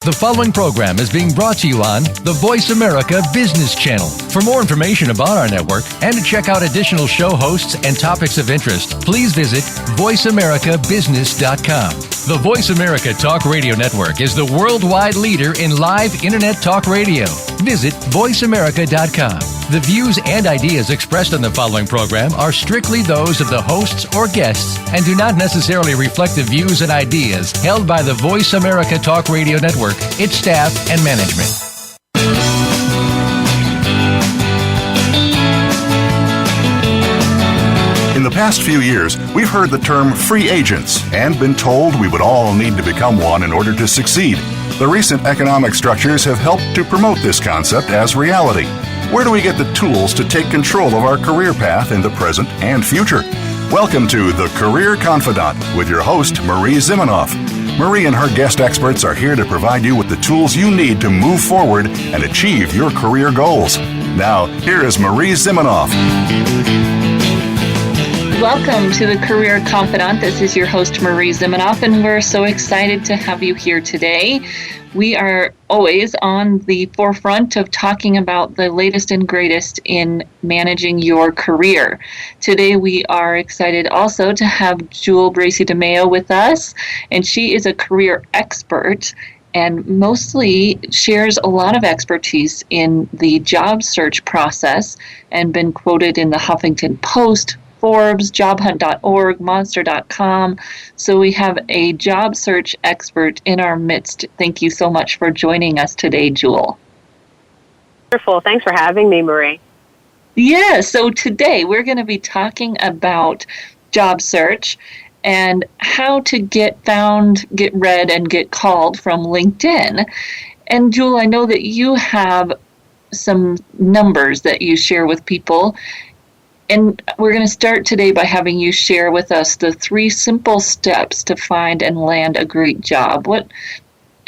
The following program is being brought to you on the Voice America Business Channel. For more information about our network and to check out additional show hosts and topics of interest, please visit voiceamericabusiness.com. The Voice America Talk Radio Network is the worldwide leader in live Internet talk radio. Visit voiceamerica.com. The views and ideas expressed on the following program are strictly those of the hosts or guests and do not necessarily reflect the views and ideas held by the Voice America Talk Radio Network, its staff, and management. In the past few years, we've heard the term free agents and been told we would all need to become one in order to succeed. The recent economic structures have helped to promote this concept as reality. Where do we get the tools to take control of our career path in the present and future? Welcome to The Career Confidant with your host, Marie Zimenoff. Marie and her guest experts are here to provide you with the tools you need to move forward and achieve your career goals. Now, here is Marie Zimenoff. Welcome to The Career Confidant. This is your host, Marie Zimenoff, and we're so excited to have you here today. We are always on the forefront of talking about the latest and greatest in managing your career. Today we are excited also to have Jewel Bracey DeMeo with us, and she is a career expert and mostly shares a lot of expertise in the job search process and been quoted in the Huffington Post, Forbes, jobhunt.org, monster.com. So we have a job search expert in our midst. Thank you so much for joining us today, Jewel. Wonderful. Thanks for having me, Marie. Yeah, so today we're going to be talking about job search and how to get found, get read, and get called from LinkedIn. And Jewel, I know that you have some numbers that you share with people. And we're going to start today by having you share with us the 3 simple steps to find and land a great job.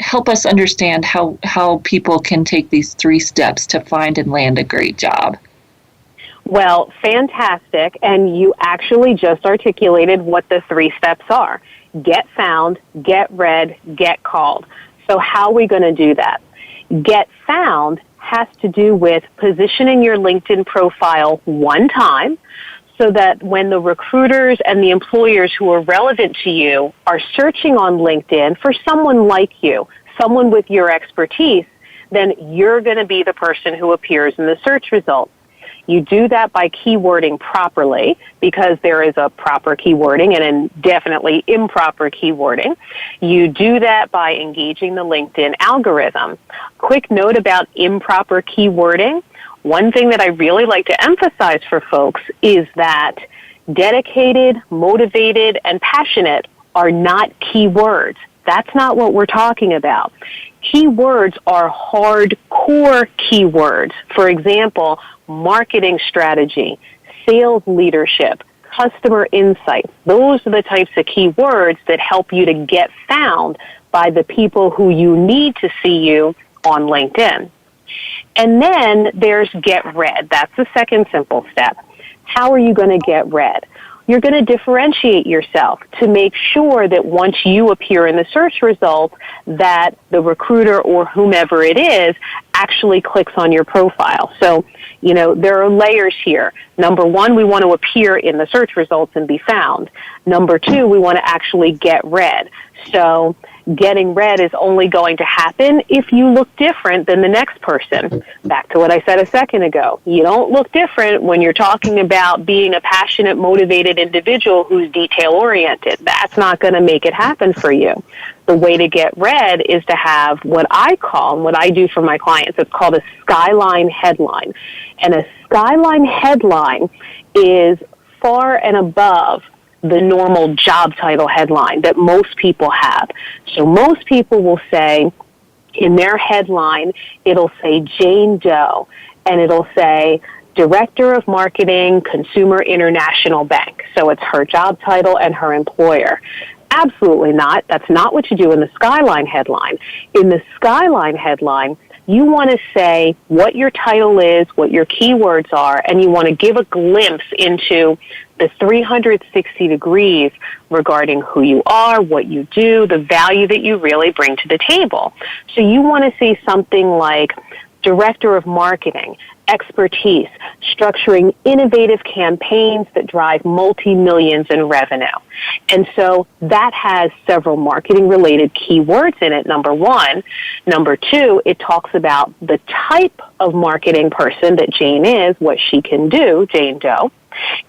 Help us understand how people can take these 3 steps to find and land a great job. Well, fantastic. And you actually just articulated what the 3 steps are. Get found, get read, get called. So how are we going to do that? Get found has to do with positioning your LinkedIn profile one time so that when the recruiters and the employers who are relevant to you are searching on LinkedIn for someone like you, someone with your expertise, then you're going to be the person who appears in the search results. You do that by keywording properly because there is a proper keywording and definitely improper keywording. You do that by engaging the LinkedIn algorithm. Quick note about improper keywording. One thing that I really like to emphasize for folks is that dedicated, motivated, and passionate are not keywords. That's not what we're talking about. Keywords are hardcore keywords. For example, marketing strategy, sales leadership, customer insight. Those are the types of keywords that help you to get found by the people who you need to see you on LinkedIn. And then there's get read. That's the second simple step. How are you going to get read? You're going to differentiate yourself to make sure that once you appear in the search results that the recruiter or whomever it is actually clicks on your profile. So, there are layers here. Number 1, we want to appear in the search results and be found. Number 2, we want to actually get read. So getting read is only going to happen if you look different than the next person. Back to what I said a second ago. You don't look different when you're talking about being a passionate, motivated individual who's detail-oriented. That's not going to make it happen for you. The way to get read is to have what I call, and what I do for my clients, it's called a skyline headline. And a skyline headline is far and above the normal job title headline that most people have. So most people will say, in their headline, it'll say Jane Doe, and it'll say Director of Marketing, Consumer International Bank. So it's her job title and her employer. Absolutely not. That's not what you do in the Skyline headline. In the Skyline headline, you want to say what your title is, what your keywords are, and you want to give a glimpse into the 360 degrees regarding who you are, what you do, the value that you really bring to the table. So you want to say something like Director of Marketing, expertise, structuring innovative campaigns that drive multi-millions in revenue. And so that has several marketing-related keywords in it, number one. Number two, it talks about the type of marketing person that Jane is, what she can do, Jane Doe.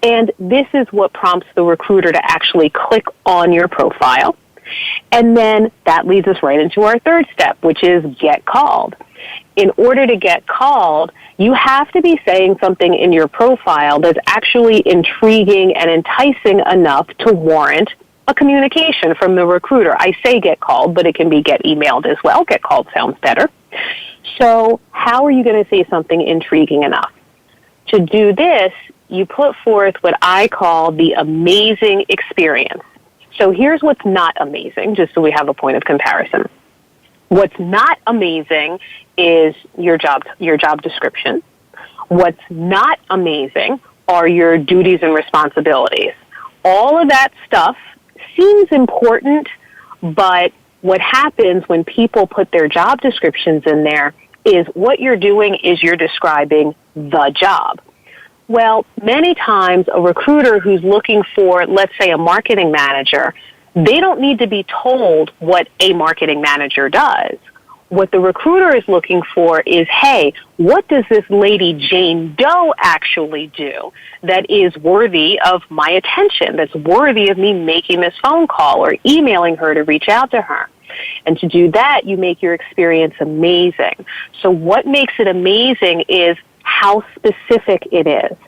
And this is what prompts the recruiter to actually click on your profile. And then that leads us right into our third step, which is get called. In order to get called, you have to be saying something in your profile that's actually intriguing and enticing enough to warrant a communication from the recruiter. I say get called, but it can be get emailed as well. Get called sounds better. So how are you going to say something intriguing enough? To do this, you put forth what I call the amazing experience. So here's what's not amazing, just so we have a point of comparison. What's not amazing is your job description. What's not amazing are your duties and responsibilities. All of that stuff seems important, but what happens when people put their job descriptions in there is what you're doing is you're describing the job. Well, many times a recruiter who's looking for, let's say, a marketing manager, they don't need to be told what a marketing manager does. What the recruiter is looking for is, hey, what does this lady Jane Doe actually do that is worthy of my attention, that's worthy of me making this phone call or emailing her to reach out to her? And to do that, you make your experience amazing. So what makes it amazing is how specific it is.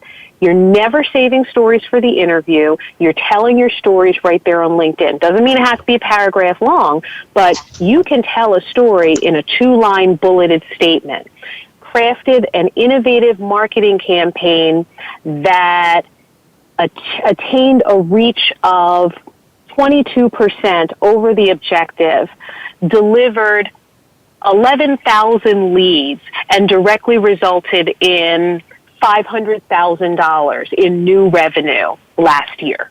You're never saving stories for the interview. You're telling your stories right there on LinkedIn. Doesn't mean it has to be a paragraph long, but you can tell a story in a 2-line bulleted statement. Crafted an innovative marketing campaign that attained a reach of 22% over the objective, delivered 11,000 leads, and directly resulted in $500,000 in new revenue last year.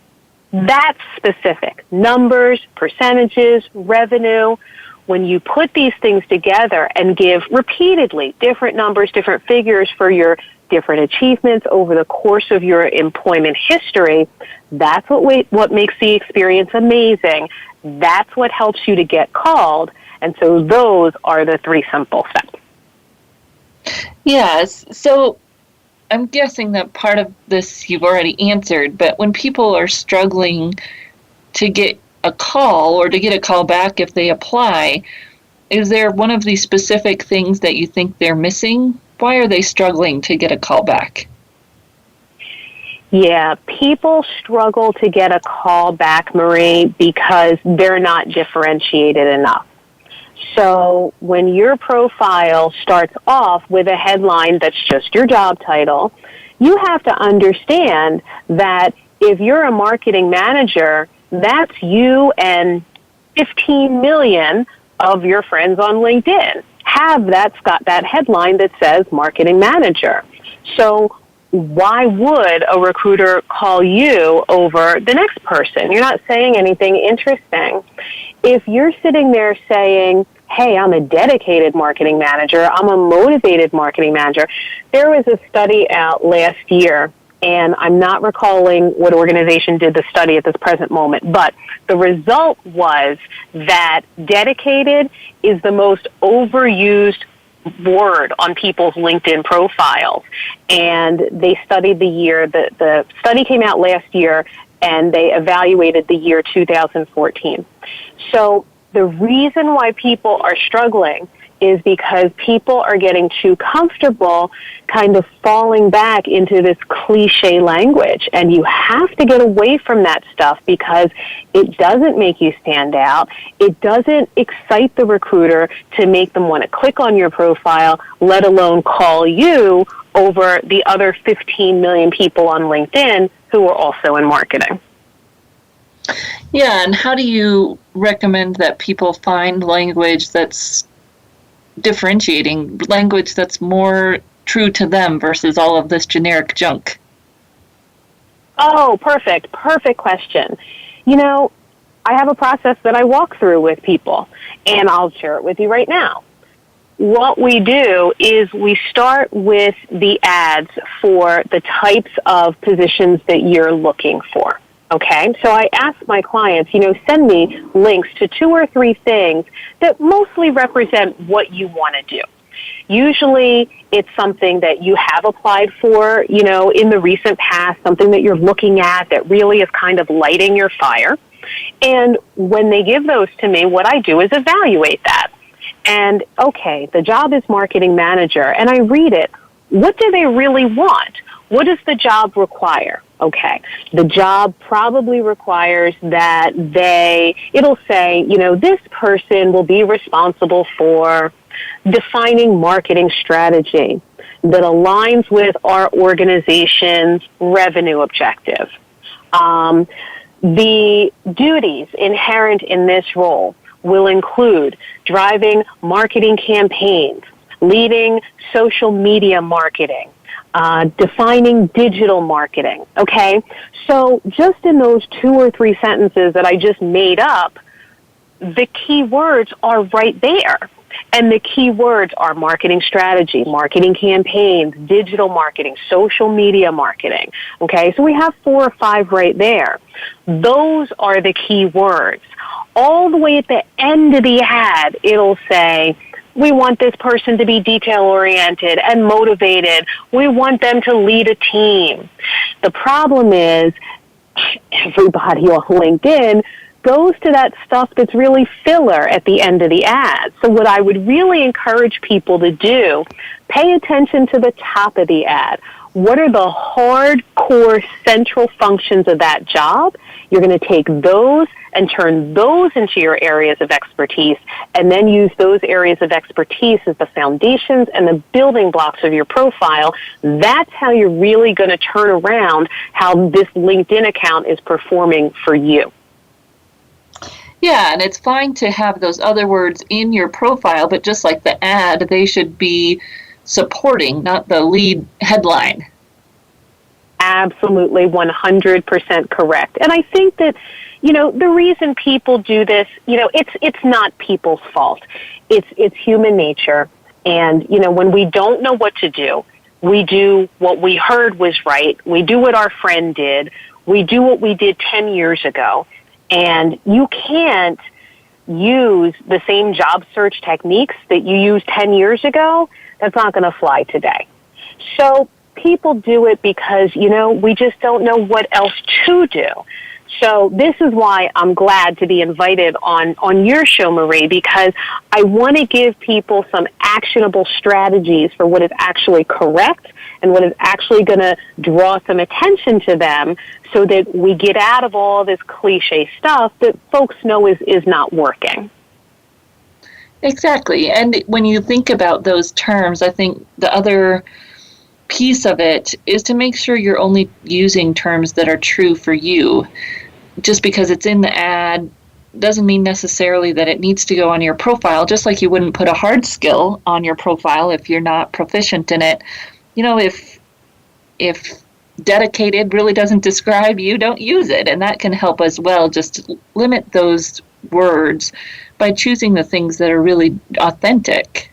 That's specific. Numbers, percentages, revenue. When you put these things together and give repeatedly different numbers, different figures for your different achievements over the course of your employment history, that's what makes the experience amazing. That's what helps you to get called. And so those are the 3 simple steps. Yes. So I'm guessing that part of this you've already answered, but when people are struggling to get a call or to get a call back if they apply, is there one of these specific things that you think they're missing? Why are they struggling to get a call back? Yeah, people struggle to get a call back, Marie, because they're not differentiated enough. So when your profile starts off with a headline that's just your job title, you have to understand that if you're a marketing manager, that's you and 15 million of your friends on LinkedIn that's got that headline that says marketing manager. So why would a recruiter call you over the next person? You're not saying anything interesting. If you're sitting there saying, hey, I'm a dedicated marketing manager, I'm a motivated marketing manager. There was a study out last year, and I'm not recalling what organization did the study at this present moment, but the result was that dedicated is the most overused word on people's LinkedIn profiles. And they studied the year, the study came out last year, and they evaluated the year 2014. So the reason why people are struggling is because people are getting too comfortable kind of falling back into this cliche language. And you have to get away from that stuff because it doesn't make you stand out. It doesn't excite the recruiter to make them want to click on your profile, let alone call you over the other 15 million people on LinkedIn who are also in marketing. Yeah, and how do you recommend that people find language that's differentiating, language that's more true to them versus all of this generic junk? Oh, perfect. Perfect question. You know, I have a process that I walk through with people, and I'll share it with you right now. What we do is we start with the ads for the types of positions that you're looking for. Okay, so I ask my clients, send me links to 2 or 3 things that mostly represent what you want to do. Usually it's something that you have applied for, in the recent past, something that you're looking at that really is kind of lighting your fire. And when they give those to me, what I do is evaluate that. And, okay, the job is marketing manager, and I read it. What do they really want? What does the job require? Okay, the job probably requires that it'll say, this person will be responsible for defining marketing strategy that aligns with our organization's revenue objective. The duties inherent in this role will include driving marketing campaigns, leading social media marketing, defining digital marketing, okay? So just in those 2 or 3 sentences that I just made up, the key words are right there. And the key words are marketing strategy, marketing campaigns, digital marketing, social media marketing, okay? So we have 4 or 5 right there. Those are the key words. All the way at the end of the ad, it'll say, we want this person to be detail-oriented and motivated. We want them to lead a team. The problem is everybody on LinkedIn goes to that stuff that's really filler at the end of the ad. So what I would really encourage people to do, pay attention to the top of the ad. What are the hardcore central functions of that job? You're going to take those and turn those into your areas of expertise, and then use those areas of expertise as the foundations and the building blocks of your profile. That's how you're really going to turn around how this LinkedIn account is performing for you. Yeah, and it's fine to have those other words in your profile, but just like the ad, they should be supporting, not the lead headline. Absolutely, 100% correct. And I think that, the reason people do this, it's not people's fault. It's human nature. And, when we don't know what to do, we do what we heard was right. We do what our friend did. We do what we did 10 years ago. And you can't use the same job search techniques that you used 10 years ago. That's not going to fly today. So people do it because, we just don't know what else to do. So this is why I'm glad to be invited on your show, Marie, because I want to give people some actionable strategies for what is actually correct and what is actually going to draw some attention to them so that we get out of all this cliche stuff that folks know is not working. Exactly. And when you think about those terms, I think the other piece of it is to make sure you're only using terms that are true for you. Just because it's in the ad doesn't mean necessarily that it needs to go on your profile, just like you wouldn't put a hard skill on your profile if you're not proficient in it. If dedicated really doesn't describe you, don't use it. And that can help as well. Just limit those words by choosing the things that are really authentic.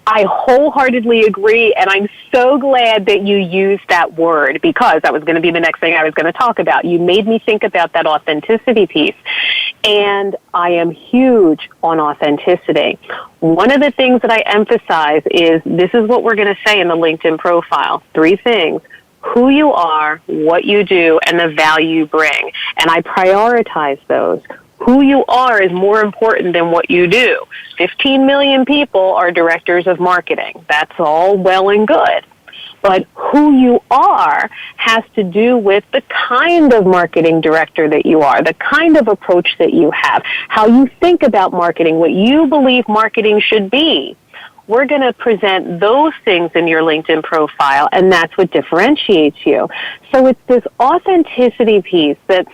I wholeheartedly agree, and I'm so glad that you used that word because that was going to be the next thing I was going to talk about. You made me think about that authenticity piece, and I am huge on authenticity. One of the things that I emphasize is this is what we're going to say in the LinkedIn profile. 3 things: who you are, what you do, and the value you bring. And I prioritize those. Who you are is more important than what you do. 15 million people are directors of marketing. That's all well and good. But who you are has to do with the kind of marketing director that you are, the kind of approach that you have, how you think about marketing, what you believe marketing should be. We're going to present those things in your LinkedIn profile, and that's what differentiates you. So it's this authenticity piece that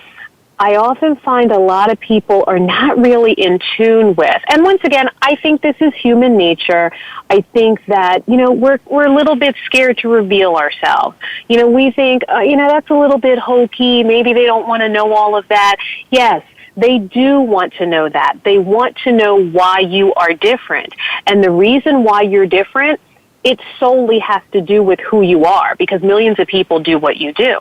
I often find a lot of people are not really in tune with. And once again, I think this is human nature. I think that, we're a little bit scared to reveal ourselves. We think, that's a little bit hokey. Maybe they don't want to know all of that. Yes, they do want to know that. They want to know why you are different. And the reason why you're different, it solely has to do with who you are, because millions of people do what you do.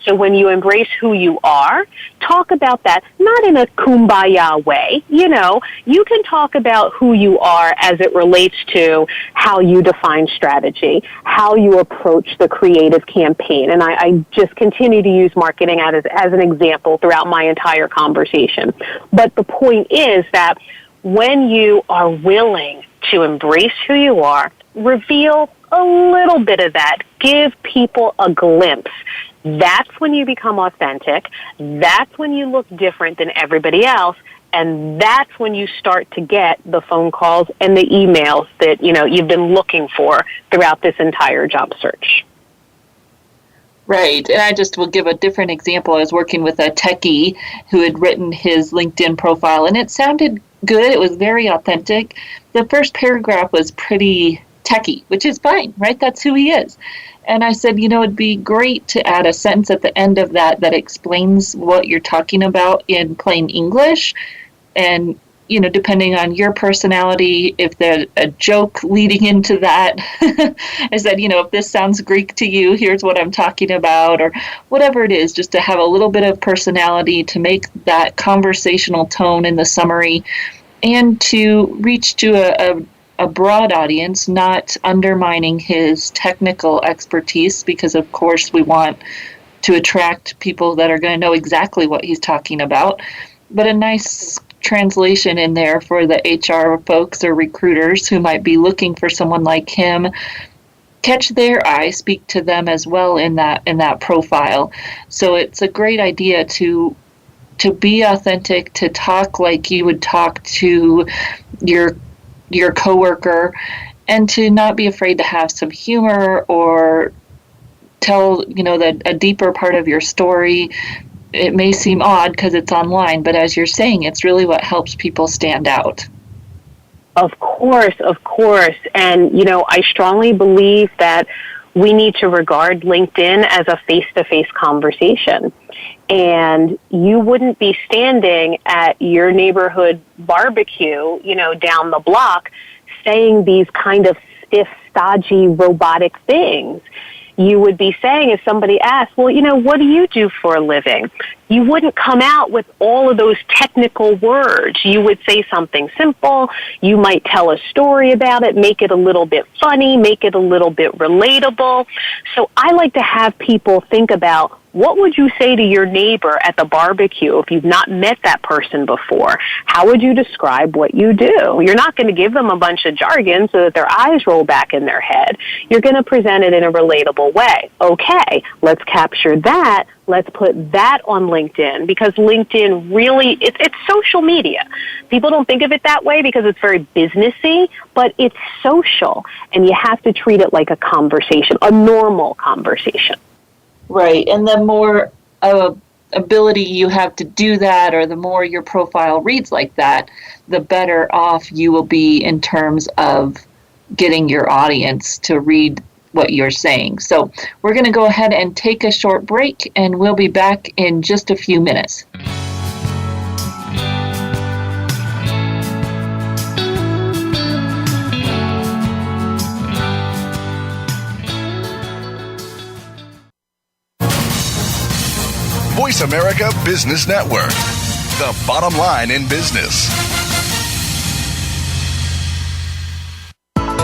So when you embrace who you are, talk about that, not in a kumbaya way. You can talk about who you are as it relates to how you define strategy, how you approach the creative campaign. And I just continue to use marketing as an example throughout my entire conversation. But the point is that when you are willing to embrace who you are, reveal a little bit of that, give people a glimpse. That's when you become authentic. That's when you look different than everybody else. And that's when you start to get the phone calls and the emails that, you've been looking for throughout this entire job search. Right. And I just will give a different example. I was working with a techie who had written his LinkedIn profile, and it sounded good. It was very authentic. The first paragraph was pretty techie, which is fine, right? That's who he is. And I said, it'd be great to add a sentence at the end of that explains what you're talking about in plain English. And, depending on your personality, if there's a joke leading into that, I said, if this sounds Greek to you, here's what I'm talking about, or whatever it is, just to have a little bit of personality to make that conversational tone in the summary and to reach to a broad audience, not undermining his technical expertise, because of course we want to attract people that are going to know exactly what he's talking about, but a nice translation in there for the HR folks or recruiters who might be looking for someone like him. Catch their eye, speak to them as well in that profile. So it's a great idea to be authentic, to talk like you would talk to your coworker, and to not be afraid to have some humor or tell, a deeper part of your story. It may seem odd because it's online, but as you're saying, it's really what helps people stand out. Of course. And, I strongly believe that we need to regard LinkedIn as a face-to-face conversation. And you wouldn't be standing at your neighborhood barbecue, down the block, saying these kind of stiff, stodgy, robotic things. You would be saying, if somebody asked, well, what do you do for a living? You wouldn't come out with all of those technical words. You would say something simple. You might tell a story about it, make it a little bit funny, make it a little bit relatable. So I like to have people think about, what would you say to your neighbor at the barbecue if you've not met that person before? How would you describe what you do? You're not going to give them a bunch of jargon so that their eyes roll back in their head. You're going to present it in a relatable way. Okay, let's capture that. Let's put that on LinkedIn, because LinkedIn really, it's social media. People don't think of it that way because it's very businessy, but it's social, and you have to treat it like a conversation, a normal conversation. Right, and the more ability you have to do that, or the more your profile reads like that, the better off you will be in terms of getting your audience to read what you're saying. So we're going to go ahead and take a short break, and we'll be back in just a few minutes. Voice America Business Network, the bottom line in business.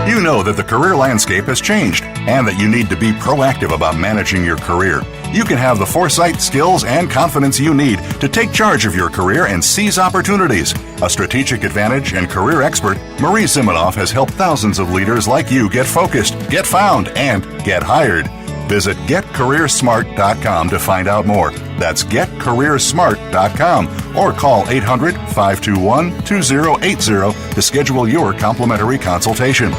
You know that the career landscape has changed and that you need to be proactive about managing your career. You can have the foresight, skills, and confidence you need to take charge of your career and seize opportunities. A strategic advantage and career expert, Marie Zimenoff has helped thousands of leaders like you get focused, get found, and get hired. Visit getcareersmart.com to find out more. That's getcareersmart.com, or call 800-521-2080 to schedule your complimentary consultation.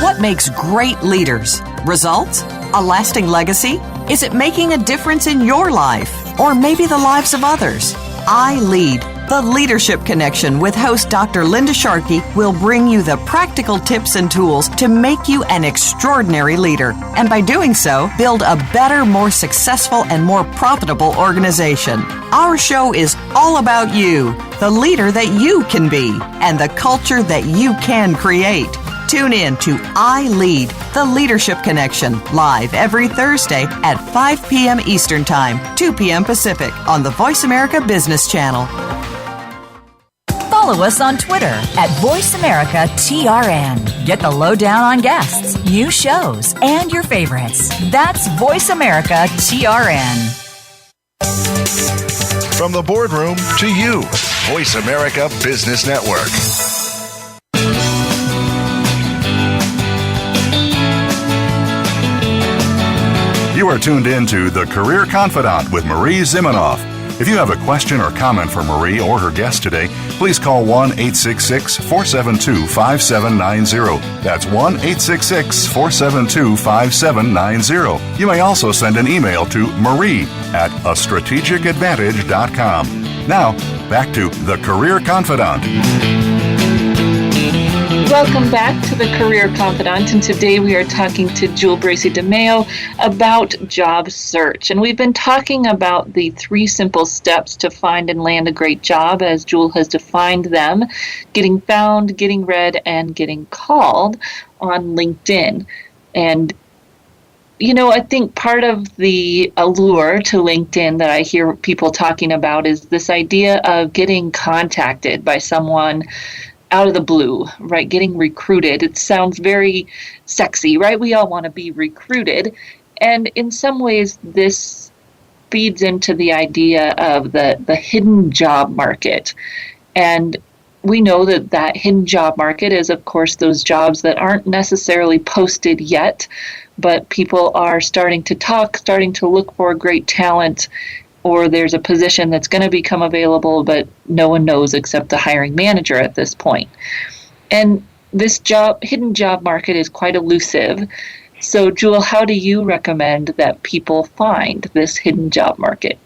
What makes great leaders? Results? A lasting legacy? Is it making a difference in your life? or maybe the lives of others. I Lead, the Leadership Connection with host Dr. Linda Sharkey will bring you the practical tips and tools to make you an extraordinary leader. And by doing so, build a better, more successful, and more profitable organization. Our show is all about you, the leader that you can be, and the culture that you can create. Tune in to I Lead, the Leadership Connection, live every Thursday at 5 p.m. Eastern Time, 2 p.m. Pacific on the Voice America Business Channel. Follow us on Twitter at VoiceAmericaTRN. Get the lowdown on guests, new shows, and your favorites. That's VoiceAmericaTRN. From the boardroom to you, Voice America Business Network. You are tuned in to The Career Confidant with Marie Zimenoff. If you have a question or comment for Marie or her guest today, please call 1-866-472-5790. That's 1-866-472-5790. You may also send an email to marie@astrategicadvantage.com. Now, back to The Career Confidant. Welcome back to the Career Confidant, and today we are talking to Jewel Bracey DeMeo about job search. And we've been talking about the 3 simple steps to find and land a great job, as Jewel has defined them: getting found, getting read, and getting called on LinkedIn. And I think part of the allure to LinkedIn that I hear people talking about is this idea of getting contacted by someone out of the blue, right? Getting recruited. It sounds very sexy, right? We all want to be recruited. And in some ways, this feeds into the idea of the hidden job market. And we know that hidden job market is, of course, those jobs that aren't necessarily posted yet, but people are starting to look for great talent, or there's a position that's going to become available, but no one knows except the hiring manager at this point. And this hidden job market is quite elusive. So, Jewel, how do you recommend that people find this hidden job market?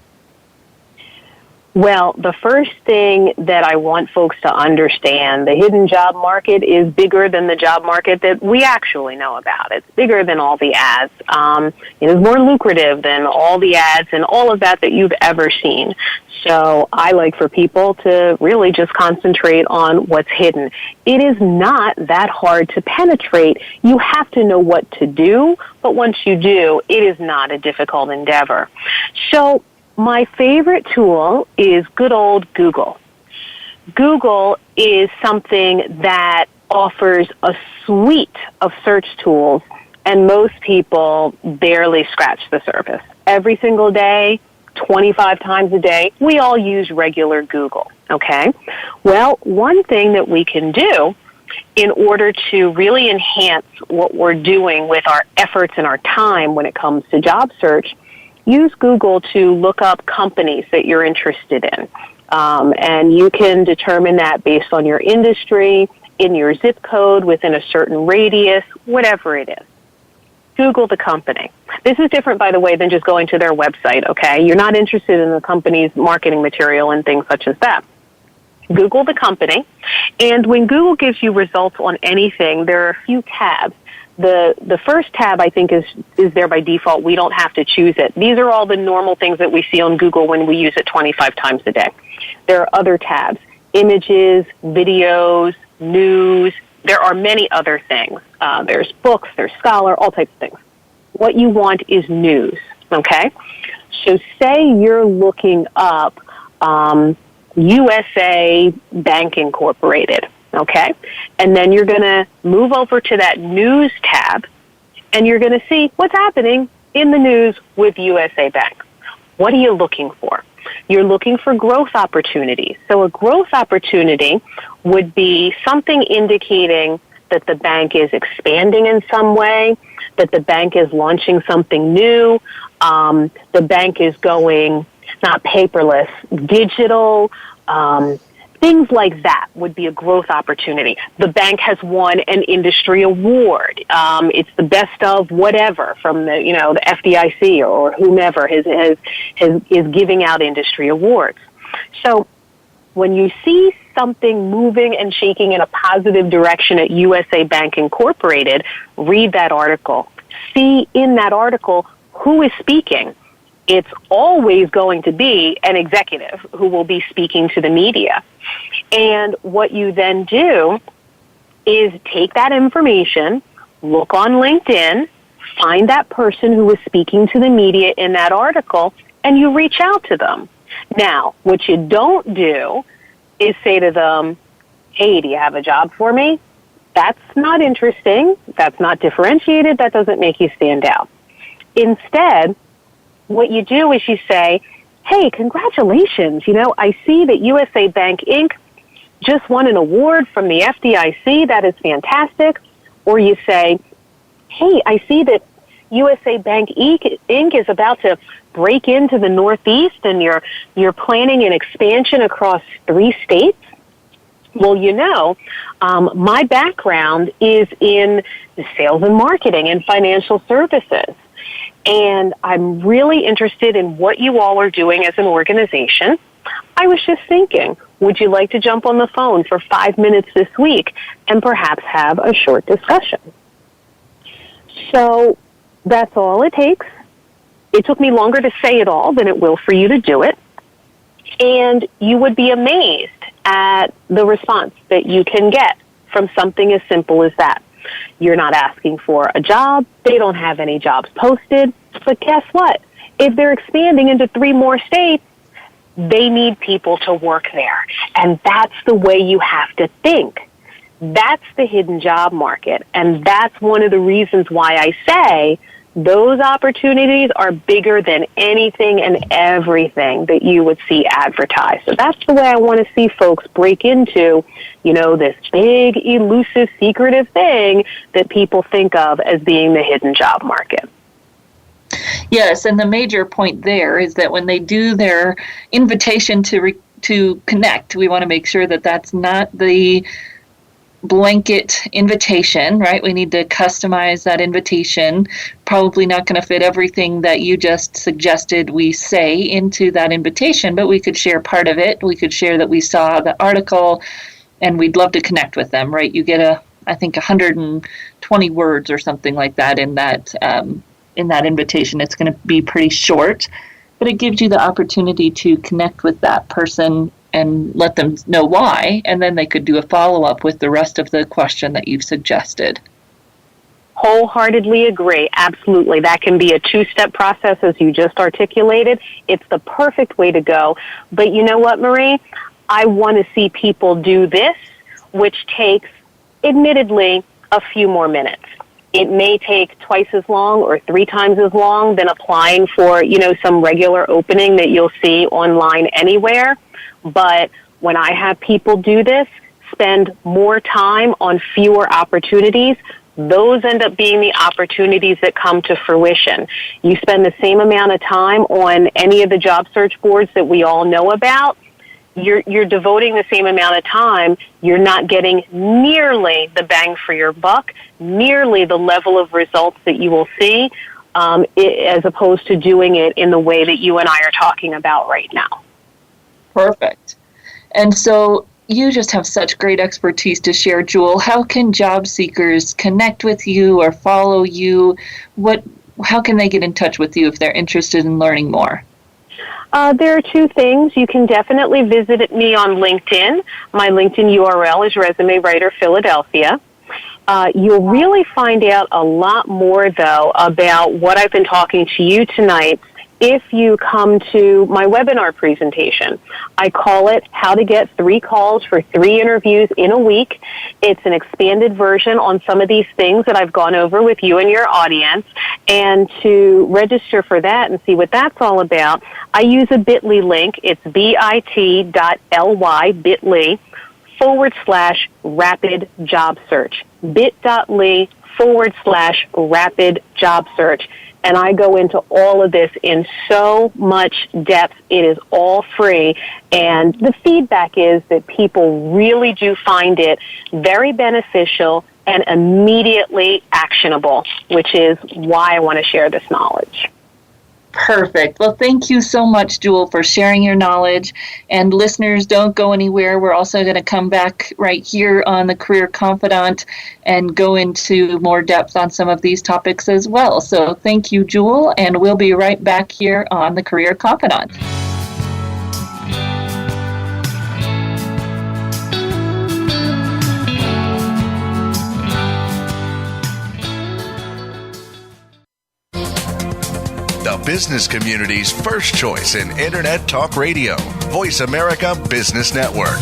Well, the first thing that I want folks to understand, the hidden job market is bigger than the job market that we actually know about. It's bigger than all the ads. It is more lucrative than all the ads and all of that you've ever seen. So I like for people to really just concentrate on what's hidden. It is not that hard to penetrate. You have to know what to do, but once you do, it is not a difficult endeavor. So my favorite tool is good old Google. Google is something that offers a suite of search tools, and most people barely scratch the surface. Every single day, 25 times a day, we all use regular Google, okay? Well, one thing that we can do in order to really enhance what we're doing with our efforts and our time when it comes to job search, use Google to look up companies that you're interested in. And you can determine that based on your industry, in your zip code, within a certain radius, whatever it is. Google the company. This is different, by the way, than just going to their website, okay? You're not interested in the company's marketing material and things such as that. Google the company. And when Google gives you results on anything, there are a few tabs. The first tab, I think, is there by default. We don't have to choose it. These are all the normal things that we see on Google when we use it 25 times a day. There are other tabs: images, videos, news. There are many other things. There's books, there's Scholar, all types of things. What you want is news, okay? So say you're looking up USA Bank Incorporated. Okay? And then you're going to move over to that news tab, and you're going to see what's happening in the news with USA Bank. What are you looking for? You're looking for growth opportunities. So a growth opportunity would be something indicating that the bank is expanding in some way, that the bank is launching something new, the bank is going not paperless, digital, Things like that would be a growth opportunity. The bank has won an industry award. It's the best of whatever from the FDIC or whomever is giving out industry awards. So when you see something moving and shaking in a positive direction at USA Bank Incorporated, read that article. See in that article who is speaking. It's always going to be an executive who will be speaking to the media. And what you then do is take that information, look on LinkedIn, find that person who was speaking to the media in that article, and you reach out to them. Now, what you don't do is say to them, hey, do you have a job for me? That's not interesting. That's not differentiated. That doesn't make you stand out. Instead, what you do is you say, hey, congratulations. I see that USA Bank Inc. just won an award from the FDIC. That is fantastic. Or you say, hey, I see that USA Bank Inc. is about to break into the Northeast and you're planning an expansion across 3 states. Well, my background is in sales and marketing and financial services. And I'm really interested in what you all are doing as an organization. I was just thinking, would you like to jump on the phone for 5 minutes this week and perhaps have a short discussion? So that's all it takes. It took me longer to say it all than it will for you to do it. And you would be amazed at the response that you can get from something as simple as that. You're not asking for a job. They don't have any jobs posted. But guess what? If they're expanding into 3 more states, they need people to work there. And that's the way you have to think. That's the hidden job market. And that's one of the reasons why I say those opportunities are bigger than anything and everything that you would see advertised. So that's the way I want to see folks break into, this big, elusive, secretive thing that people think of as being the hidden job market. Yes, and the major point there is that when they do their invitation to connect, we want to make sure that that's not the blanket invitation, right? We need to customize that invitation. Probably not going to fit everything that you just suggested we say into that invitation, but we could share part of it. We could share that we saw the article and we'd love to connect with them, right? You get I think 120 words or something like that in that invitation. It's going to be pretty short, but it gives you the opportunity to connect with that person and let them know why, and then they could do a follow-up with the rest of the question that you've suggested. Wholeheartedly agree. Absolutely. That can be a 2-step process, as you just articulated. It's the perfect way to go. But you know what, Marie? I want to see people do this, which takes, admittedly, a few more minutes. It may take twice as long or 3 times as long than applying for, some regular opening that you'll see online anywhere. But when I have people do this, spend more time on fewer opportunities, those end up being the opportunities that come to fruition. You spend the same amount of time on any of the job search boards that we all know about, you're devoting the same amount of time, you're not getting nearly the bang for your buck, nearly the level of results that you will see, as opposed to doing it in the way that you and I are talking about right now. Perfect. And so you just have such great expertise to share, Jewel. How can job seekers connect with you or follow you? How can they get in touch with you if they're interested in learning more? There are 2 things. You can definitely visit me on LinkedIn. My LinkedIn URL is Resume Writer Philadelphia. You'll really find out a lot more, though, about what I've been talking to you tonight if you come to my webinar presentation. I call it How to Get 3 Calls for 3 Interviews in a Week. It's an expanded version on some of these things that I've gone over with you and your audience. And to register for that and see what that's all about, I use a bit.ly link. It's bit.ly/rapid job search. bit.ly/rapid job search. And I go into all of this in so much depth. It is all free. And the feedback is that people really do find it very beneficial and immediately actionable, which is why I want to share this knowledge. Perfect. Well, thank you so much, Jewel, for sharing your knowledge. And listeners, don't go anywhere. We're also going to come back right here on the Career Confidant and go into more depth on some of these topics as well. So thank you, Jewel, and we'll be right back here on the Career Confidant. The business community's first choice in Internet Talk Radio. Voice America Business Network.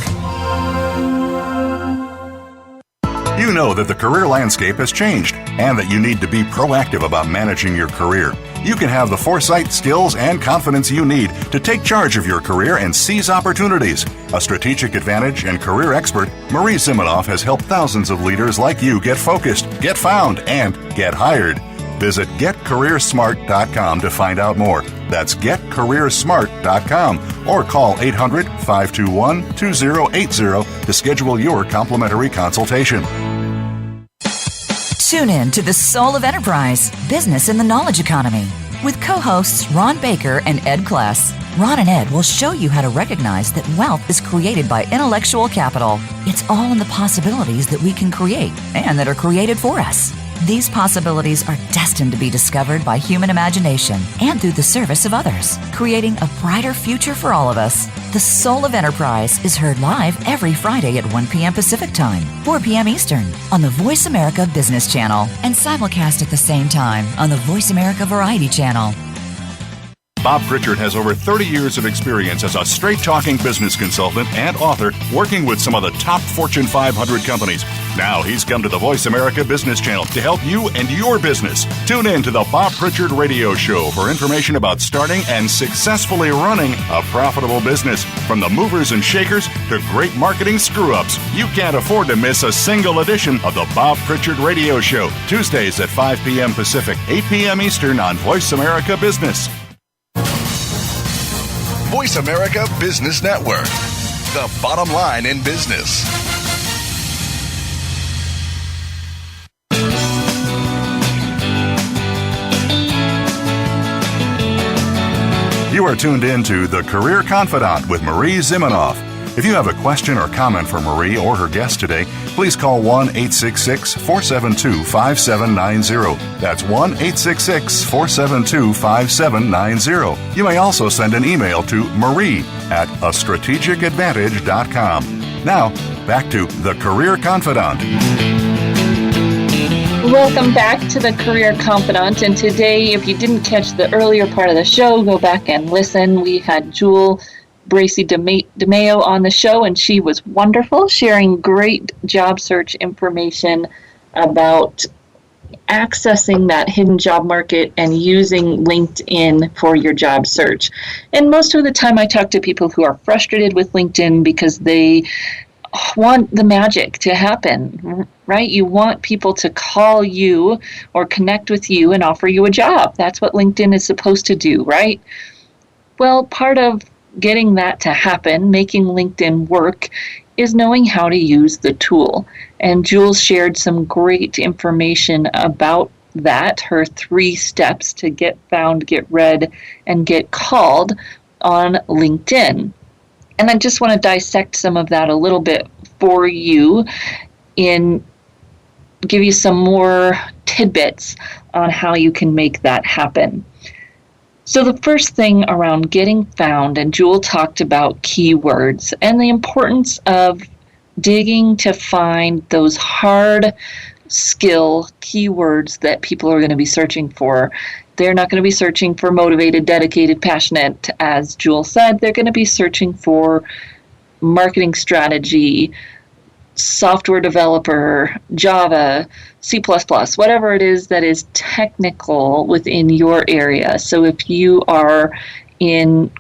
You know that the career landscape has changed and that you need to be proactive about managing your career. You can have the foresight, skills, and confidence you need to take charge of your career and seize opportunities. A strategic advantage and career expert, Marie Zimenoff has helped thousands of leaders like you get focused, get found, and get hired. Visit getcareersmart.com to find out more. That's getcareersmart.com or call 800-521-2080 to schedule your complimentary consultation. Tune in to The Soul of Enterprise, Business in the Knowledge Economy, with co-hosts Ron Baker and Ed Kless. Ron and Ed will show you how to recognize that wealth is created by intellectual capital. It's all in the possibilities that we can create and that are created for us. These possibilities are destined to be discovered by human imagination and through the service of others, creating a brighter future for all of us. The Soul of Enterprise is heard live every Friday at 1 p.m. Pacific Time, 4 p.m. Eastern on the Voice America Business Channel and simulcast at the same time on the Voice America Variety Channel. Bob Pritchard has over 30 years of experience as a straight-talking business consultant and author working with some of the top Fortune 500 companies. Now he's come to the Voice America Business Channel to help you and your business. Tune in to the Bob Pritchard Radio Show for information about starting and successfully running a profitable business. From the movers and shakers to great marketing screw-ups, you can't afford to miss a single edition of the Bob Pritchard Radio Show. Tuesdays at 5 p.m. Pacific, 8 p.m. Eastern on Voice America Business. Voice America Business Network. The bottom line in business. You are tuned in to The Career Confidant with Marie Zimenoff. If you have a question or comment for Marie or her guest today, please call 1-866-472-5790. That's 1-866-472-5790. You may also send an email to marie@astrategicadvantage.com. Now, back to The Career Confidant. Welcome back to the Career Confidant. And today, if you didn't catch the earlier part of the show, go back and listen. We had Jewel Bracey DeMayo on the show, and she was wonderful, sharing great job search information about accessing that hidden job market and using LinkedIn for your job search. And most of the time I talk to people who are frustrated with LinkedIn because they want the magic to happen, right? You want people to call you or connect with you and offer you a job. That's what LinkedIn is supposed to do, right? Well, part of getting that to happen, making LinkedIn work, is knowing how to use the tool. And Jules shared some great information about that, her 3 steps to get found, get read, and get called on LinkedIn. And I just want to dissect some of that a little bit for you and give you some more tidbits on how you can make that happen. So the first thing around getting found, and Jewel talked about keywords and the importance of digging to find those hard skill keywords that people are going to be searching for. They're not going to be searching for motivated, dedicated, passionate, as Jewel said. They're going to be searching for marketing strategy, software developer, Java, C++, whatever it is that is technical within your area. So if you are in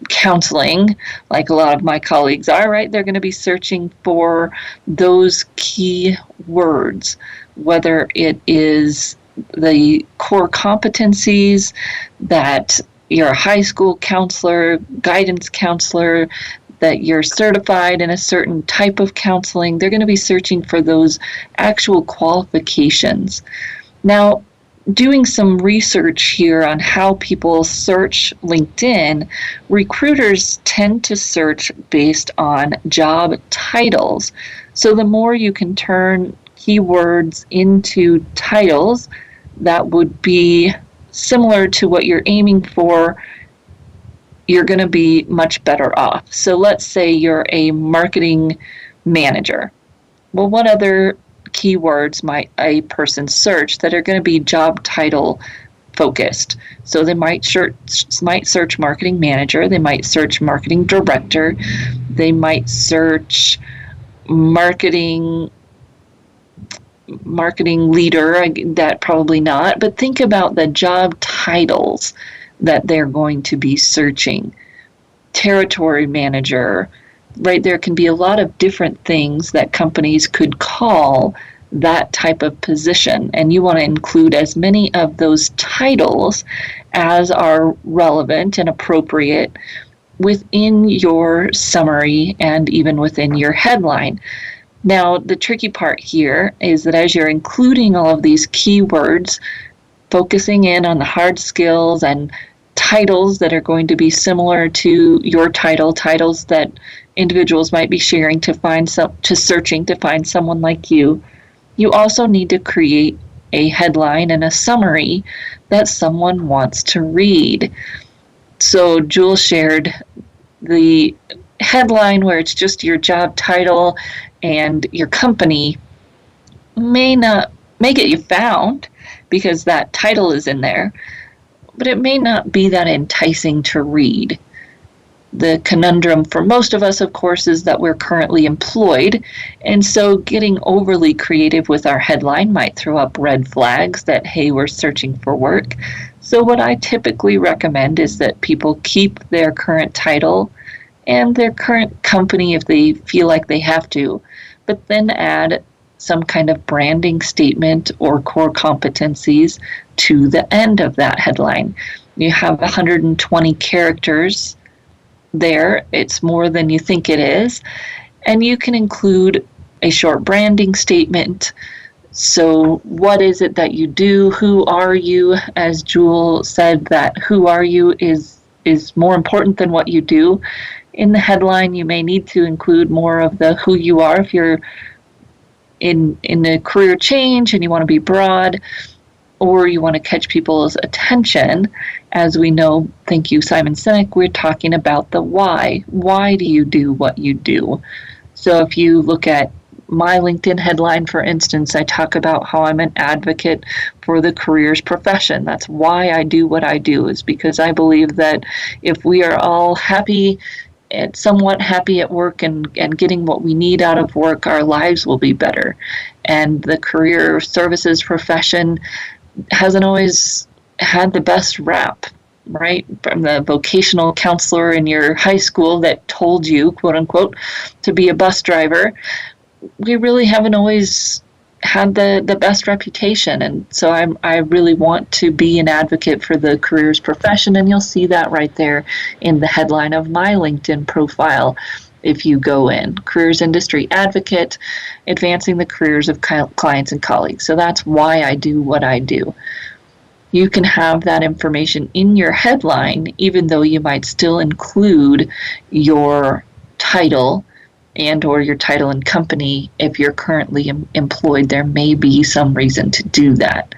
counseling, like a lot of my colleagues are, right, they're going to be searching for those key words, whether it is the core competencies that you're a high school counselor, guidance counselor, that you're certified in a certain type of counseling. They're going to be searching for those actual qualifications. Now, doing some research here on how people search LinkedIn, recruiters tend to search based on job titles. So the more you can turn keywords into titles that would be similar to what you're aiming for, you're going to be much better off. So let's say you're a marketing manager. Well, what other keywords might a person search that are going to be job title focused? So they might search marketing manager, they might search marketing director, they might search marketing leader. That probably not, but think about the job titles that they're going to be searching. Territory manager, right? There can be a lot of different things that companies could call that type of position, and you want to include as many of those titles as are relevant and appropriate within your summary and even within your headline. Now, the tricky part here is that as you're including all of these keywords, focusing in on the hard skills and titles that are going to be similar to your titles that individuals might be sharing searching to find someone like you, you also need to create a headline and a summary that someone wants to read. So Jewel shared the headline where it's just your job title and your company may get you found because that title is in there, but it may not be that enticing to read. The conundrum for most of us, of course, is that we're currently employed, and so getting overly creative with our headline might throw up red flags that, hey, we're searching for work. So what I typically recommend is that people keep their current title and their current company if they feel like they have to, but then add some kind of branding statement or core competencies to the end of that headline. You have 120 characters there. It's more than you think it is. And you can include a short branding statement. So what is it that you do? Who are you? As Jewel said, that who are you is more important than what you do. In the headline, you may need to include more of the who you are if you're in a career change and you want to be broad, or you want to catch people's attention. As we know, thank you, Simon Sinek, we're talking about the why. Why do you do what you do? So if you look at my LinkedIn headline, for instance, I talk about how I'm an advocate for the careers profession. That's why I do what I do, is because I believe that if we are all happy and somewhat happy at work and getting what we need out of work, our lives will be better. And the career services profession hasn't always had the best rap, right? From the vocational counselor in your high school that told you, quote unquote, to be a bus driver, we really haven't always had the best reputation. And so I really want to be an advocate for the careers profession, and you'll see that right there in the headline of my LinkedIn profile. If you go in, careers industry advocate, advancing the careers of clients and colleagues. So that's why I do what I do. You can have that information in your headline, even though you might still include your title and or your title and company. If you're currently employed, there may be some reason to do that.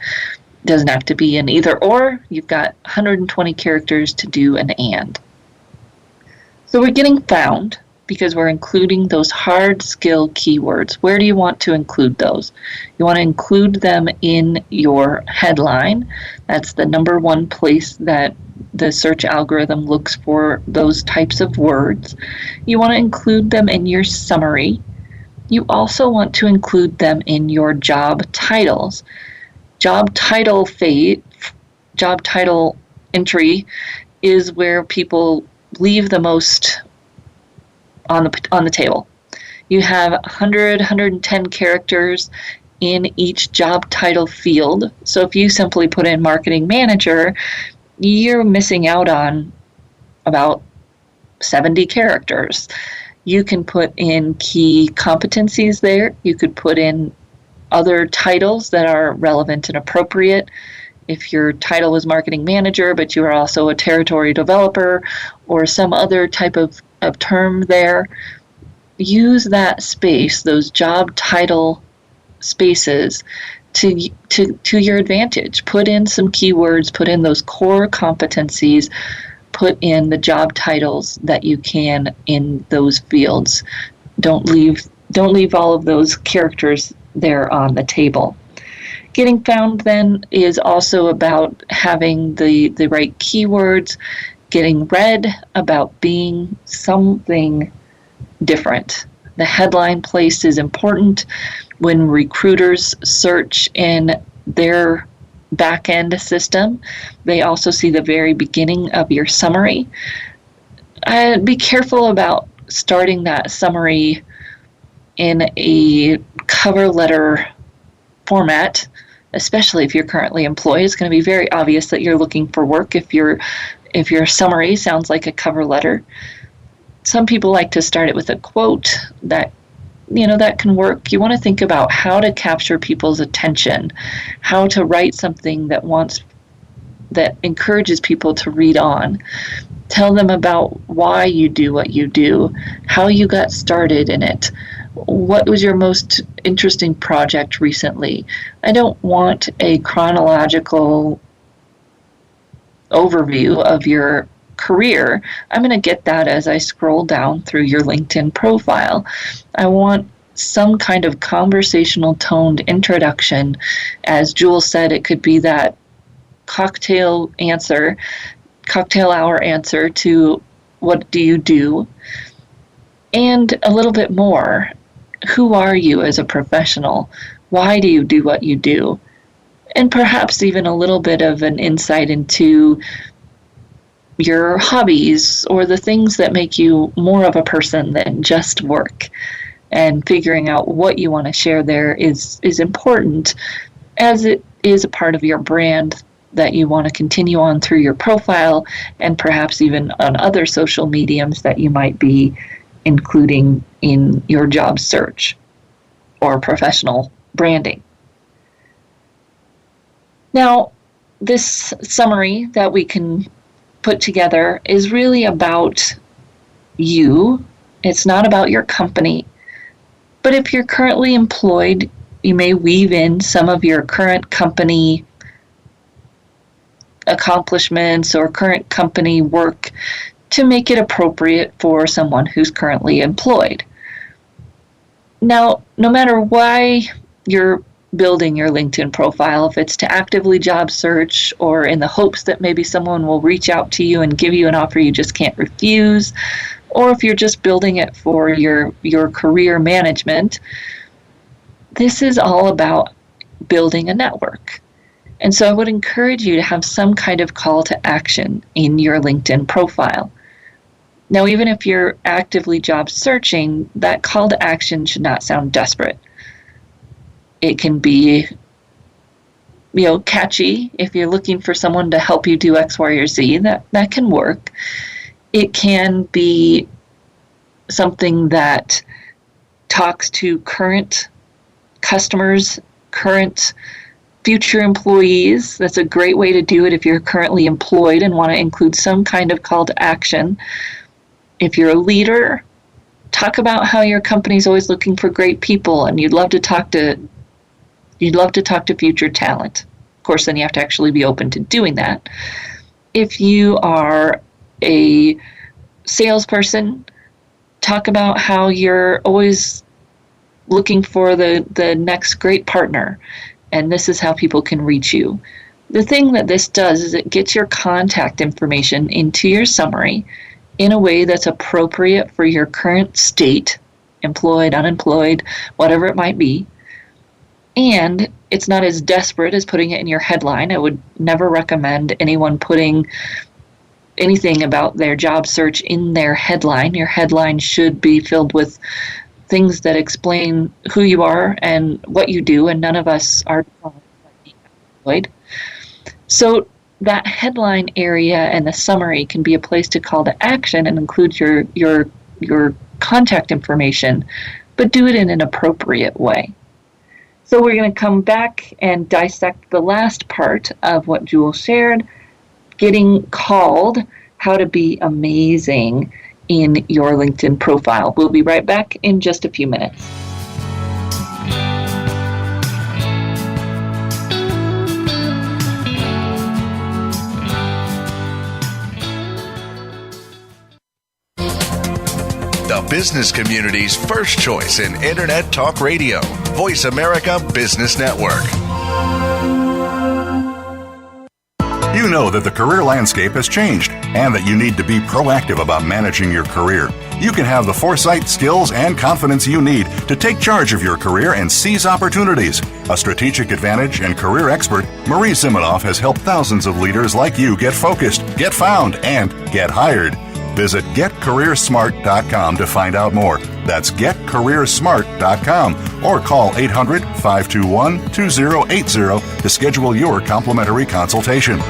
Doesn't have to be an either or. You've got 120 characters to do an and. So we're getting found because we're including those hard skill keywords. Where do you want to include those? You want to include them in your headline. That's the number one place that the search algorithm looks for those types of words. You want to include them in your summary. You also want to include them in your job titles. Job title entry is where people leave the most on the table. You have 100, 110 characters. in each job title field. So if you simply put in marketing manager, you're missing out on about 70 characters. You can put in key competencies there. You could put in other titles that are relevant and appropriate. If your title was marketing manager, but you are also a territory developer or some other type of term there, use that space, those job title spaces, to your advantage. Put in some keywords, put in those core competencies, put in the job titles that you can in those fields. Don't leave all of those characters there on the table. Getting found then is also about having the right keywords, getting read, about being something different. The headline place is important. When recruiters search in their back-end system, they also see the very beginning of your summary. Be careful about starting that summary in a cover letter format, especially if you're currently employed. It's going to be very obvious that you're looking for work if your summary sounds like a cover letter. Some people like to start it with a quote that can work. You want to think about how to capture people's attention, how to write something that encourages people to read on. Tell them about why you do what you do, how you got started in it. What was your most interesting project recently? I don't want a chronological overview of your career. I'm going to get that as I scroll down through your LinkedIn profile. I want some kind of conversational toned introduction. As Jules said, it could be that cocktail hour answer to what do you do, and a little bit more. Who are you as a professional? Why do you do what you do? And perhaps even a little bit of an insight into your hobbies or the things that make you more of a person than just work. And figuring out what you want to share there is important, as it is a part of your brand that you want to continue on through your profile and perhaps even on other social mediums that you might be including in your job search or professional branding. Now, this summary that we can put together is really about you. It's not about your company. But if you're currently employed, you may weave in some of your current company accomplishments or current company work to make it appropriate for someone who's currently employed. Now, no matter why you're building your LinkedIn profile, if it's to actively job search or in the hopes that maybe someone will reach out to you and give you an offer you just can't refuse, or if you're just building it for your career management, this is all about building a network. And so I would encourage you to have some kind of call to action in your LinkedIn profile. Now, even if you're actively job searching, that call to action should not sound desperate. It can be, catchy. If you're looking for someone to help you do X, Y, or Z, that can work. It can be something that talks to current customers, current future employees. That's a great way to do it if you're currently employed and want to include some kind of call to action. If you're a leader, talk about how your company's always looking for great people and you'd love to talk to future talent. Of course, then you have to actually be open to doing that. If you are a salesperson, talk about how you're always looking for the next great partner, and this is how people can reach you. The thing that this does is it gets your contact information into your summary in a way that's appropriate for your current state, employed, unemployed, whatever it might be. And it's not as desperate as putting it in your headline. I would never recommend anyone putting anything about their job search in their headline. Your headline should be filled with things that explain who you are and what you do, and none of us are employed. So that headline area and the summary can be a place to call to action and include your contact information, but do it in an appropriate way. So we're going to come back and dissect the last part of what Jewel shared, getting called, how to be amazing in your LinkedIn profile. We'll be right back in just a few minutes. The business community's first choice in Internet Talk Radio. Voice America Business Network. You know that the career landscape has changed and that you need to be proactive about managing your career. You can have the foresight, skills, and confidence you need to take charge of your career and seize opportunities. A strategic advantage and career expert, Marie Zimenoff has helped thousands of leaders like you get focused, get found, and get hired. Visit getcareersmart.com to find out more. That's getcareersmart.com or call 800-521-2080 to schedule your complimentary consultation.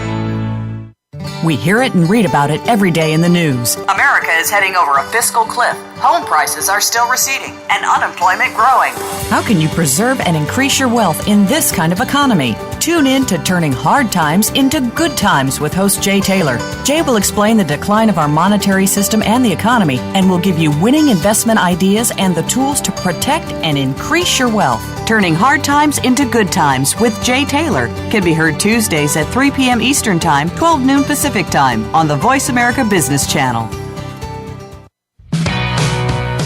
We hear it and read about it every day in the news. America is heading over a fiscal cliff. Home prices are still receding and unemployment growing. How can you preserve and increase your wealth in this kind of economy? Tune in to Turning Hard Times into Good Times with host Jay Taylor. Jay will explain the decline of our monetary system and the economy and will give you winning investment ideas and the tools to protect and increase your wealth. Turning Hard Times into Good Times with Jay Taylor can be heard Tuesdays at 3 p.m. Eastern Time, 12 noon Pacific Time on the Voice America Business Channel.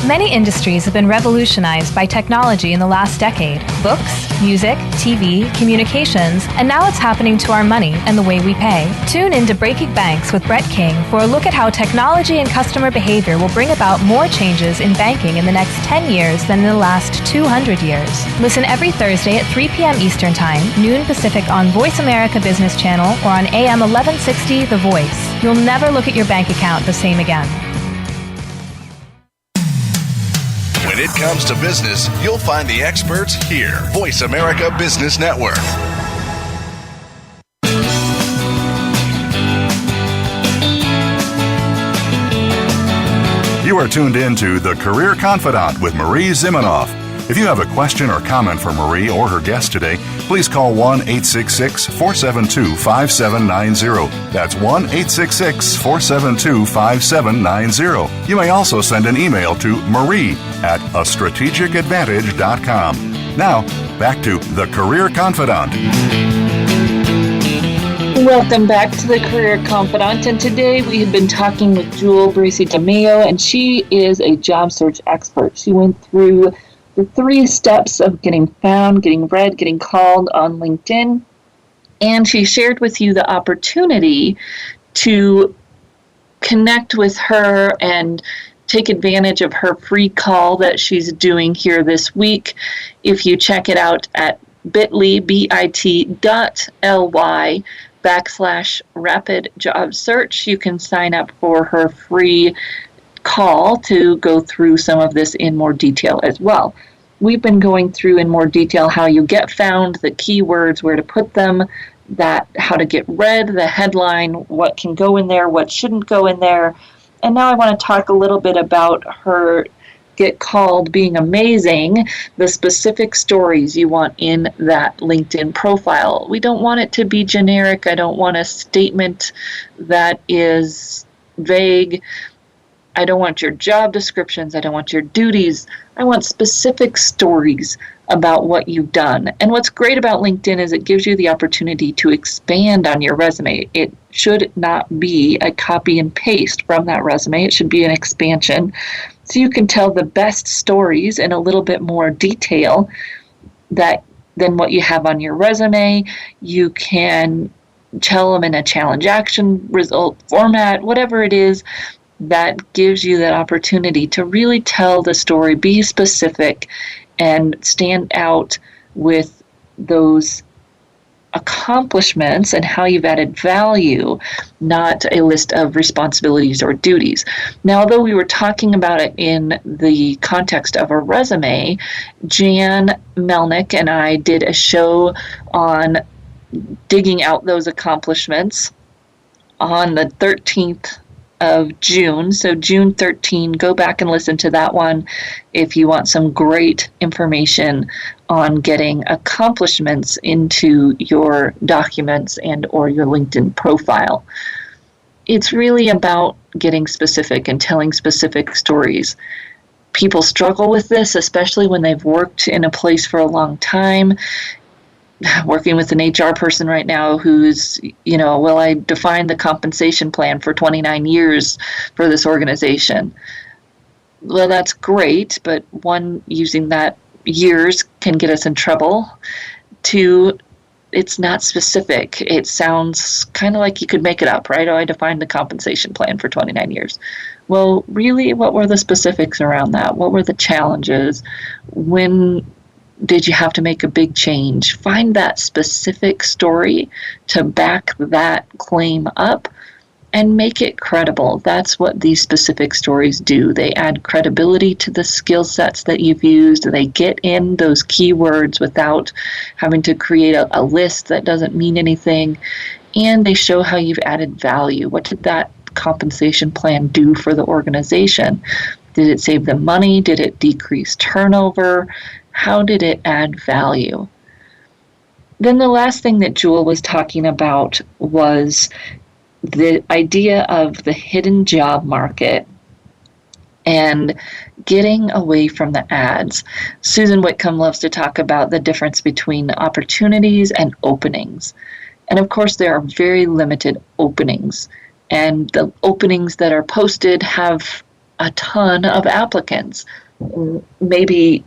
Many industries have been revolutionized by technology in the last decade. Books, music, TV, communications, and now it's happening to our money and the way we pay. Tune in to Breaking Banks with Brett King for a look at how technology and customer behavior will bring about more changes in banking in the next 10 years than in the last 200 years. Listen every Thursday at 3 p.m. Eastern Time, noon Pacific on Voice America Business Channel or on AM 1160 The Voice. You'll never look at your bank account the same again. When it comes to business, you'll find the experts here. Voice America Business Network. You are tuned in to The Career Confidant with Marie Zimenoff. If you have a question or comment for Marie or her guest today, please call 1-866-472-5790. That's 1-866-472-5790. You may also send an email to marie@astrategicadvantage.com. Now, back to The Career Confidant. Welcome back to the Career Confidant, and today we have been talking with Jewel Bracey DeMayo, and she is a job search expert. She went through the 3 steps of getting found, getting read, getting called on LinkedIn, and she shared with you the opportunity to connect with her and take advantage of her free call that she's doing here this week. If you check it out at bit.ly/rapid job search, you can sign up for her free call to go through some of this in more detail as well. We've been going through in more detail how you get found, the keywords, where to put them, that how to get read, the headline, what can go in there, what shouldn't go in there. And now I want to talk a little bit about her get called being amazing, the specific stories you want in that LinkedIn profile. We don't want it to be generic. I don't want a statement that is vague. I don't want your job descriptions. I don't want your duties. I want specific stories about what you've done. And what's great about LinkedIn is it gives you the opportunity to expand on your resume. It should not be a copy and paste from that resume. It should be an expansion. So you can tell the best stories in a little bit more detail than what you have on your resume. You can tell them in a challenge action result format, whatever it is that gives you that opportunity to really tell the story, be specific, and stand out with those accomplishments and how you've added value, not a list of responsibilities or duties. Now, although we were talking about it in the context of a resume, Jan Melnick and I did a show on digging out those accomplishments on the 13th of June. So June 13, go back and listen to that one if you want some great information on getting accomplishments into your documents and or your LinkedIn profile. It's really about getting specific and telling specific stories. People struggle with this, especially when they've worked in a place for a long time. Working with an HR person right now who's, well, I defined the compensation plan for 29 years for this organization. Well, that's great, but one, using that years can get us in trouble. Two, it's not specific. It sounds kind of like you could make it up, right? Oh, I defined the compensation plan for 29 years. Well, really, what were the specifics around that? What were the challenges? When did you have to make a big change? Find that specific story to back that claim up and make it credible. That's what these specific stories do. They add credibility to the skill sets that you've used. They get in those keywords without having to create a list that doesn't mean anything. And they show how you've added value. What did that compensation plan do for the organization? Did it save them money? Did it decrease turnover? How did it add value? Then the last thing that Jewel was talking about was the idea of the hidden job market and getting away from the ads. Susan Whitcomb loves to talk about the difference between opportunities and openings. And of course, there are very limited openings. And the openings that are posted have a ton of applicants. Maybe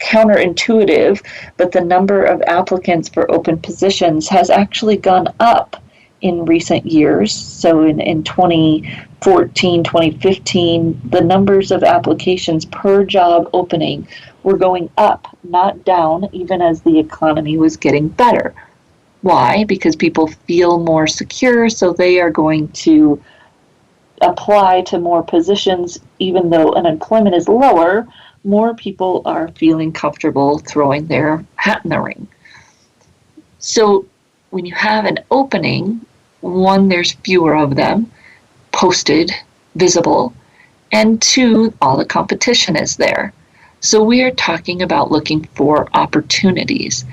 counterintuitive, but the number of applicants for open positions has actually gone up in recent years. So in 2014, 2015, the numbers of applications per job opening were going up, not down, even as the economy was getting better. Why? Because people feel more secure, so they are going to apply to more positions, even though unemployment is lower. More people are feeling comfortable throwing their hat in the ring. So when you have an opening, one, there's fewer of them posted, visible, and two, all the competition is there. So we are talking about looking for opportunities.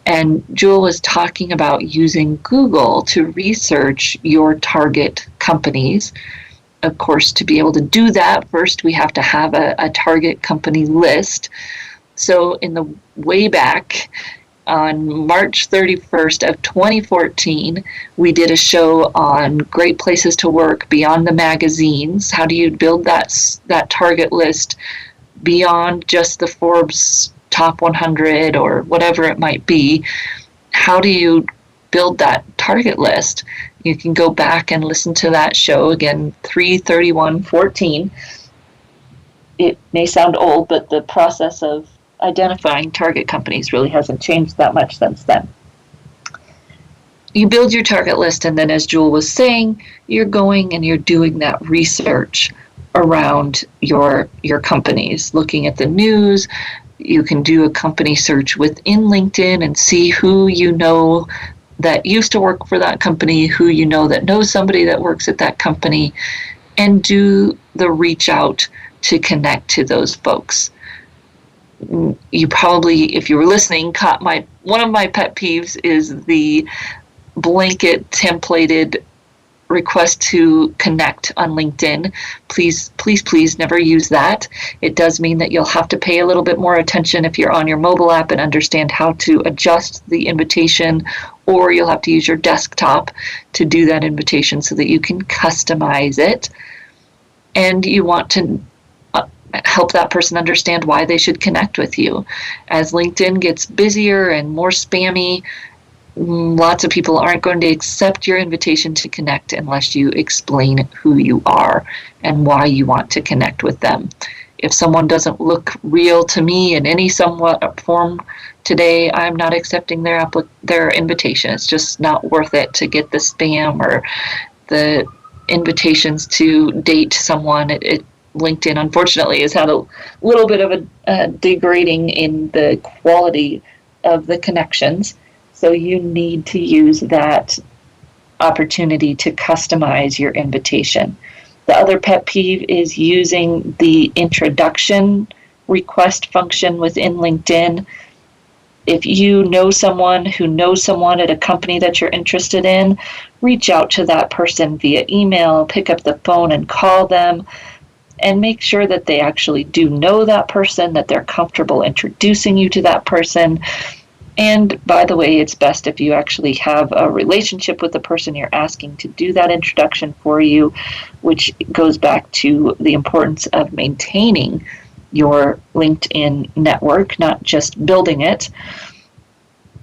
And Jewel was talking about using Google to research your target companies. Of course, to be able to do that, first we have to have a target company list. So in the way back on March 31st of 2014, we did a show on great places to work beyond the magazines. How do you build that target list beyond just the Forbes top 100 or whatever it might be? How do you build that target list? You can go back and listen to that show again, 3/31/14. It may sound old, but the process of identifying target companies really hasn't changed that much since then. You build your target list, and then as Jewel was saying, you're going and you're doing that research around your companies, looking at the news. You can do a company search within LinkedIn and see who you know that used to work for that company, who you know that knows somebody that works at that company, and do the reach out to connect to those folks. You probably, if you were listening, caught one of my pet peeves is the blanket templated request to connect on LinkedIn. Please, please, please never use that. It does mean that you'll have to pay a little bit more attention if you're on your mobile app and understand how to adjust the invitation, or you'll have to use your desktop to do that invitation so that you can customize it. And you want to help that person understand why they should connect with you. As LinkedIn gets busier and more spammy, lots of people aren't going to accept your invitation to connect unless you explain who you are and why you want to connect with them. If someone doesn't look real to me in any somewhat form, today I'm not accepting their invitation. It's just not worth it to get the spam or the invitations to date someone. LinkedIn, unfortunately, has had a little bit of a degrading in the quality of the connections. So you need to use that opportunity to customize your invitation. The other pet peeve is using the introduction request function within LinkedIn. If you know someone who knows someone at a company that you're interested in, reach out to that person via email, pick up the phone and call them, and make sure that they actually do know that person, that they're comfortable introducing you to that person. And by the way, it's best if you actually have a relationship with the person you're asking to do that introduction for you, which goes back to the importance of maintaining your LinkedIn network, not just building it.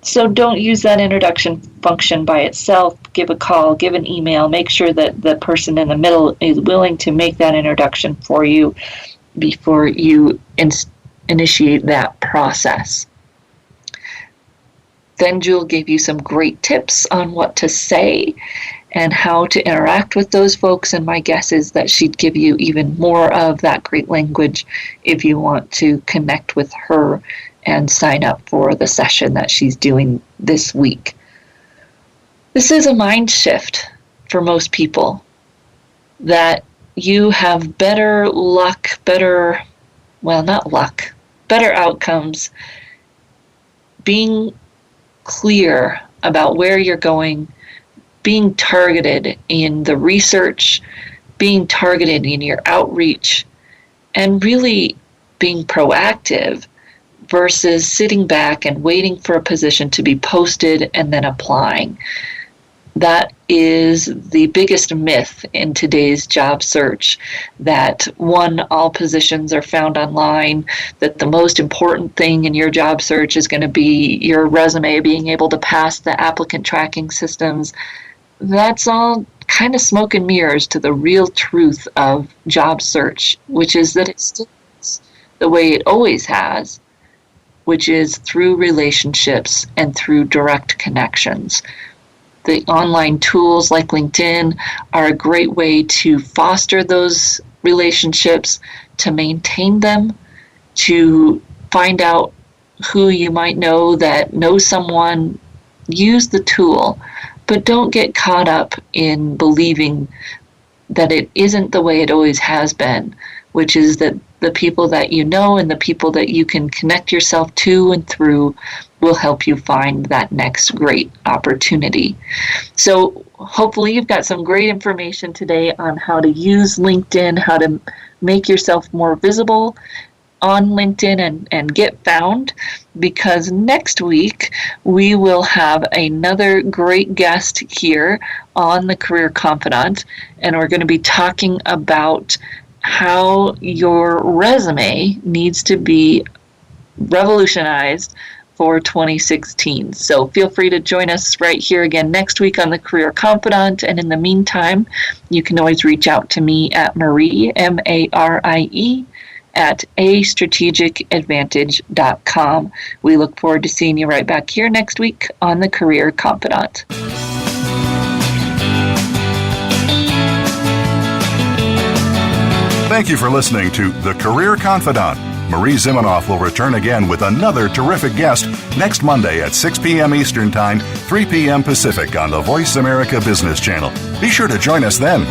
So don't use that introduction function by itself. Give a call, give an email, make sure that the person in the middle is willing to make that introduction for you before you initiate that process. Then Jewel gave you some great tips on what to say and how to interact with those folks, and my guess is that she'd give you even more of that great language if you want to connect with her and sign up for the session that she's doing this week. This is a mind shift for most people, that you have better outcomes being clear about where you're going, being targeted in the research, being targeted in your outreach, and really being proactive versus sitting back and waiting for a position to be posted and then applying. That is the biggest myth in today's job search, that one, all positions are found online, that the most important thing in your job search is going to be your resume being able to pass the applicant tracking systems. That's all kind of smoke and mirrors to the real truth of job search, which is that it still is the way it always has, which is through relationships and through direct connections. The online tools like LinkedIn are a great way to foster those relationships, to maintain them, to find out who you might know that knows someone. Use the tool, but don't get caught up in believing that it isn't the way it always has been, which is that the people that you know and the people that you can connect yourself to and through will help you find that next great opportunity. So hopefully you've got some great information today on how to use LinkedIn, how to make yourself more visible on LinkedIn and get found, because next week we will have another great guest here on the Career Confidant, and we're going to be talking about how your resume needs to be revolutionized for 2016. So feel free to join us right here again next week on the Career Confidant. And in the meantime, you can always reach out to me at Marie, M-A-R-I-E, at astrategicadvantage.com. We look forward to seeing you right back here next week on the Career Confidant. Thank you for listening to The Career Confidant. Marie Zimenoff will return again with another terrific guest next Monday at 6 p.m. Eastern Time, 3 p.m. Pacific on the Voice America Business Channel. Be sure to join us then.